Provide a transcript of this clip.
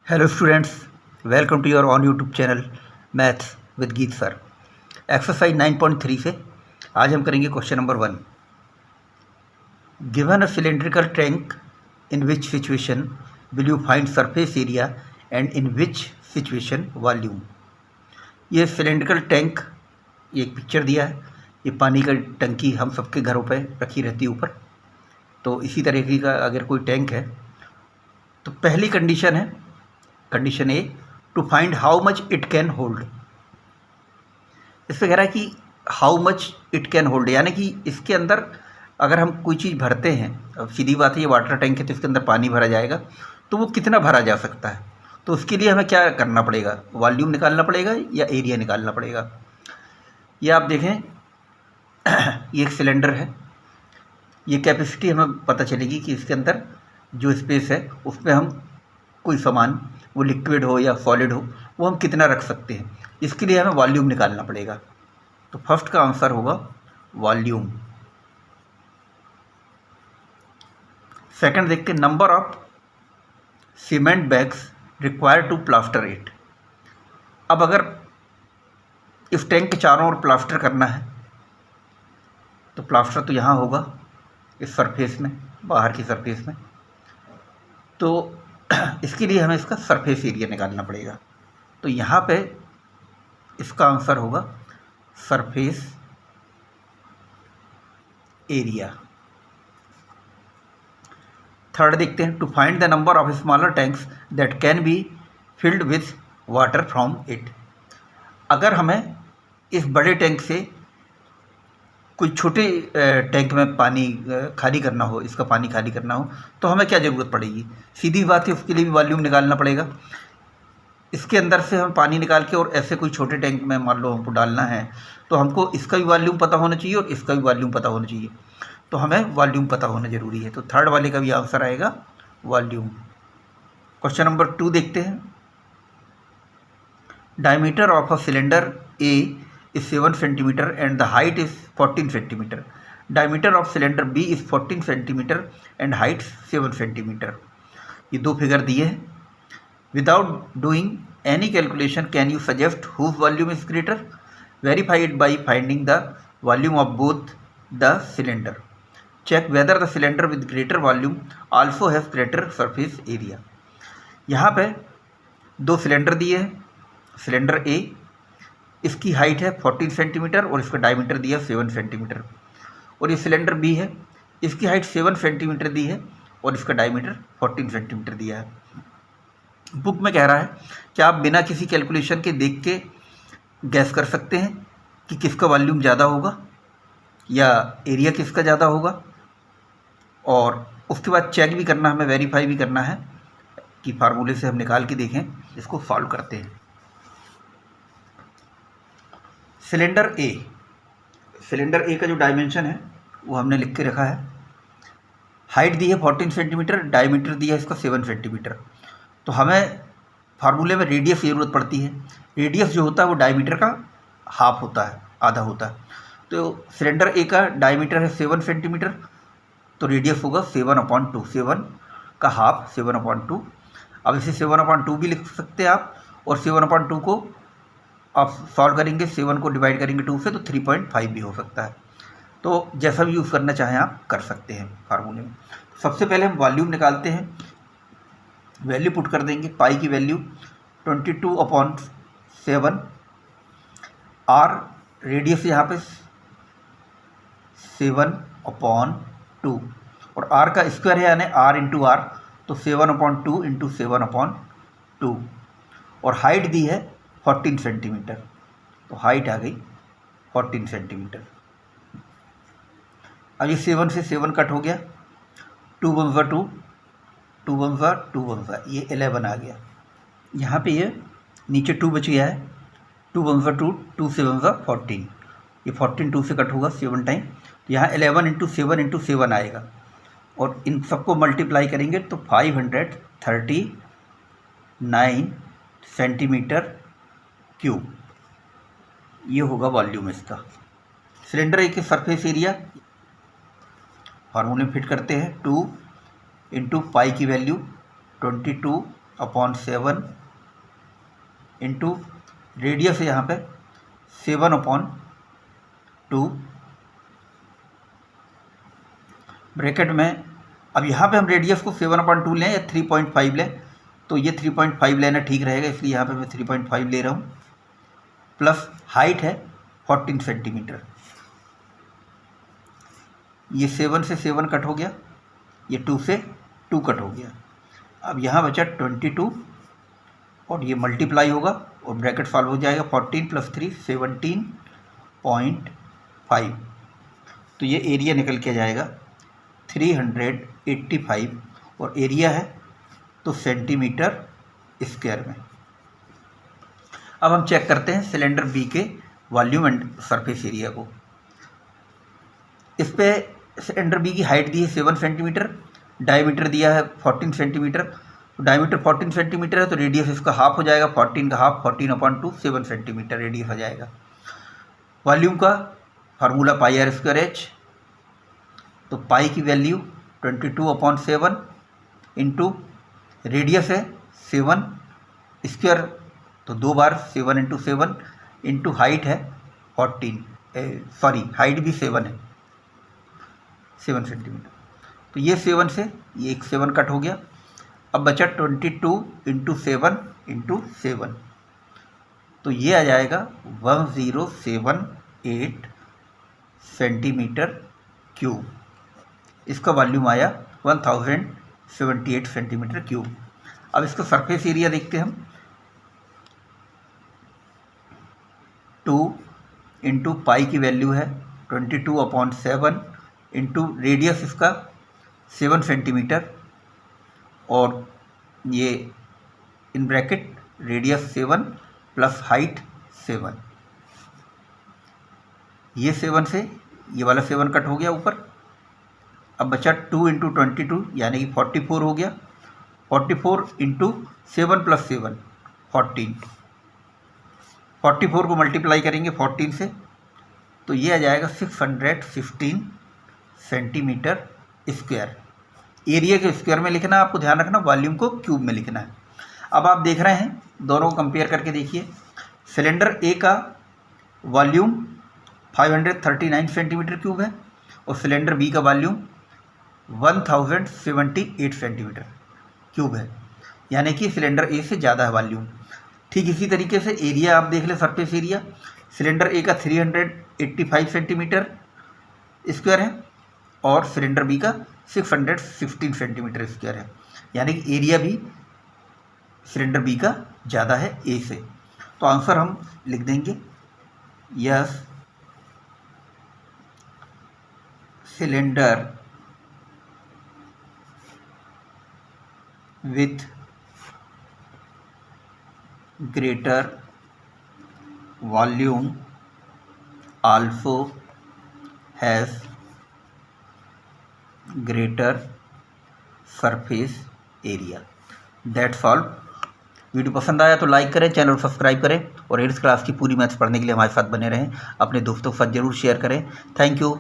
Hello students, welcome to your on YouTube channel maths with Geet sir. Exercise 9.3 से आज हम करेंगे question number 1। Given a cylindrical tank, in which situation will you find surface area and in which situation volume. ये cylindrical tank, ये एक picture दिया है। ये पानी का टंकी हम सबके घरों पे रखी रहती है ऊपर। तो इसी तरीके का अगर कोई टैंक है तो पहली कंडीशन है, condition A, to find how much it can hold. इसमें कह रहा है कि how much it can hold, यानी कि इसके अंदर अगर हम कोई चीज़ भरते हैं, अब सीधी बात है ये वाटर टैंक है तो इसके अंदर पानी भरा जाएगा, तो वो कितना भरा जा सकता है। तो उसके लिए हमें क्या करना पड़ेगा, वॉल्यूम निकालना पड़ेगा या एरिया निकालना पड़ेगा। ये आप देखें ये एक सिलेंडर है, ये कैपेसिटी हमें पता चलेगी कि इसके अंदर जो स्पेस है उसमें हम कोई सामान, वो लिक्विड हो या सॉलिड हो, वो हम कितना रख सकते हैं। इसके लिए हमें वॉल्यूम निकालना पड़ेगा। तो फर्स्ट का आंसर होगा वॉल्यूम। सेकंड देखते हैं, number of cement bags required to plaster it. अब अगर इस टैंक के चारों ओर प्लास्टर करना है तो प्लास्टर तो यहाँ होगा इस सरफेस में, बाहर की सरफेस में। तो इसके लिए हमें इसका सरफेस एरिया निकालना पड़ेगा। तो यहाँ पे इसका आंसर होगा सरफेस एरिया। थर्ड देखते हैं, to find the number of smaller tanks that can be filled with water from it. अगर हमें इस बड़े टैंक से कोई छोटे टैंक में पानी खाली करना हो, इसका पानी खाली करना हो, तो हमें क्या ज़रूरत पड़ेगी। सीधी बात है, उसके लिए भी वॉल्यूम निकालना पड़ेगा। इसके अंदर से हम पानी निकाल के और ऐसे कोई छोटे टैंक में मान लो हमको डालना है, तो हमको इसका भी वॉल्यूम पता होना चाहिए और इसका भी वॉल्यूम पता होना चाहिए। तो हमें वॉल्यूम पता होना ज़रूरी है। तो थर्ड वाले का भी आंसर आएगा वॉल्यूम। क्वेश्चन नंबर 2 देखते हैं। Diameter of a cylinder A is 7 centimeter and the height is 14 centimeter. Diameter of cylinder B is 14 centimeter and height 7 centimeter. ये दो फिगर दिए हैं। Without doing any calculation, can you suggest whose volume is greater? Verify it by finding the volume of both the cylinder. Check whether the cylinder with greater volume also has greater surface area. यहाँ पे दो cylinder दिए हैं। Cylinder A, इसकी height है 14 centimetre और इसका diameter दिया 7 सेंटीमीटर। और ये सिलेंडर बी है, इसकी हाइट 7 सेंटीमीटर दी है और इसका डायमीटर 14 सेंटीमीटर दिया है। बुक में कह रहा है कि आप बिना किसी कैलकुलेशन के देख के गैस कर सकते हैं कि किसका वॉल्यूम ज़्यादा होगा या एरिया किसका ज़्यादा होगा। और उसके बाद चेक भी करना, हमें वेरीफाई भी करना है कि फार्मूले से हम निकाल के देखें। इसको सॉल्व करते हैं। सिलेंडर ए, सिलेंडर ए का जो डायमेंशन है वो हमने लिख के रखा है। हाइट दी है 14 सेंटीमीटर, डायमीटर दिया है इसका 7 सेंटीमीटर। तो हमें फार्मूले में रेडियस की ज़रूरत पड़ती है। रेडियस जो होता है वो डायमीटर का हाफ होता है, आधा होता है। तो सिलेंडर ए का डायमीटर है 7 सेंटीमीटर, तो रेडियस होगा 7/2। 7 का हाफ 7/2। अब इसे 7/2 भी लिख सकते हैं आप, और 7/2 को आप सॉल्व करेंगे, 7 को डिवाइड करेंगे 2 से, तो 3.5 भी हो सकता है। तो जैसा भी यूज़ करना चाहें आप कर सकते हैं फार्मूले में। सबसे पहले हम वॉल्यूम निकालते हैं। वैल्यू पुट कर देंगे, पाई की वैल्यू 22/7। आर रेडियस यहाँ पे 7/2 और आर का स्क्वायर है यानी आर इंटू आर, तो 7/2 इंटू 7/2। और हाइट दी है 14 सेंटीमीटर, तो हाइट आ गई 14 सेंटीमीटर। अब ये 7 से 7 कट हो गया, 2 1 2, 2 1 2 1, ये 11 आ गया। यहाँ पे ये नीचे 2 बच गया है, 2 1 2, 2 7 14, ये 14 2 से कट होगा 7 टाइम, तो यहाँ 11 इंटू 7 इंटू 7 आएगा। और इन सबको मल्टीप्लाई करेंगे तो 539 सेंटीमीटर क्यूब, ये होगा वॉल्यूम इसका। सिलेंडर ए के सरफेस एरिया फार्मूले में फिट करते हैं। 2 इंटू पाई की वैल्यू 22 अपॉन 7 इंटू रेडियस है यहाँ पे 7/2 ब्रैकेट में। अब यहाँ पे हम रेडियस को 7/2 लें या 3.5 लें, तो ये 3.5 लेना ठीक रहेगा, इसलिए यहाँ पे मैं 3.5 ले रहा हूँ। प्लस हाइट है 14 सेंटीमीटर। ये 7 से 7 कट हो गया, ये 2 से 2 कट हो गया। अब यहाँ बचा 22 और ये मल्टीप्लाई होगा और ब्रैकेट सॉल्व हो जाएगा। 14 + 3 17.5। तो ये एरिया निकल के जाएगा 385 और एरिया है तो सेंटीमीटर स्क्वायर में। अब हम चेक करते हैं सिलेंडर बी के वॉल्यूम एंड सरफेस एरिया को। इस पे सिलेंडर बी की हाइट दी है 7 सेंटीमीटर, डायमीटर दिया है 14 सेंटीमीटर। तो डायमीटर 14 सेंटीमीटर है तो रेडियस इसका हाफ हो जाएगा, 14 का हाफ 14/2 7 सेंटीमीटर रेडियस हो जाएगा। वॉल्यूम का फार्मूला πr²h, तो पाई की वैल्यू 22/7 इंटू रेडियस है 7 स्क्वायर, तो 2 बार 7 × 7 इंटू हाइट है 14, हाइट भी 7 है 7 सेंटीमीटर। तो ये 7 से ये एक 7 कट हो गया। अब बचा 22 × 7 × 7, तो ये आ जाएगा 1078 सेंटीमीटर क्यूब। इसका वॉल्यूम आया 1078 सेंटीमीटर क्यूब। अब इसका सरफेस एरिया देखते हैं हम। 2 इंटू पाई की वैल्यू है 22/7 इंटू रेडियस इसका 7 सेंटीमीटर और ये in bracket radius 7 plus height 7। ये 7 से ये वाला 7 कट हो गया ऊपर। अब बचा 2 × 22 यानी कि 44 हो गया। 44 इंटू 7 + 7 14। 44 को मल्टीप्लाई करेंगे 14 से तो ये आ जाएगा 615 सेंटीमीटर स्क्वायर। एरिया के स्क्वायर में लिखना है, आपको ध्यान रखना वॉल्यूम को क्यूब में लिखना है। अब आप देख रहे हैं, दोनों को कंपेयर करके देखिए। सिलेंडर ए का वॉल्यूम 539 सेंटीमीटर क्यूब है और सिलेंडर बी का वॉल्यूम 1078 सेंटीमीटर क्यूब है, यानी कि सिलेंडर ए से ज़्यादा है वॉल्यूम। ठीक इसी तरीके से एरिया आप देख लें, सरफेस एरिया सिलेंडर ए का 385 सेंटीमीटर स्क्वायर है और सिलेंडर बी का 616 सेंटीमीटर स्क्वायर है, यानी कि एरिया भी सिलेंडर बी का ज़्यादा है ए से। तो आंसर हम लिख देंगे yes, cylinder with greater volume also has greater surface area. That's all. Video पसंद आया तो लाइक करें, चैनल को सब्सक्राइब करें और 8th क्लास की पूरी मैथ्स पढ़ने के लिए हमारे साथ बने रहें। अपने दोस्तों के साथ ज़रूर शेयर करें। Thank you.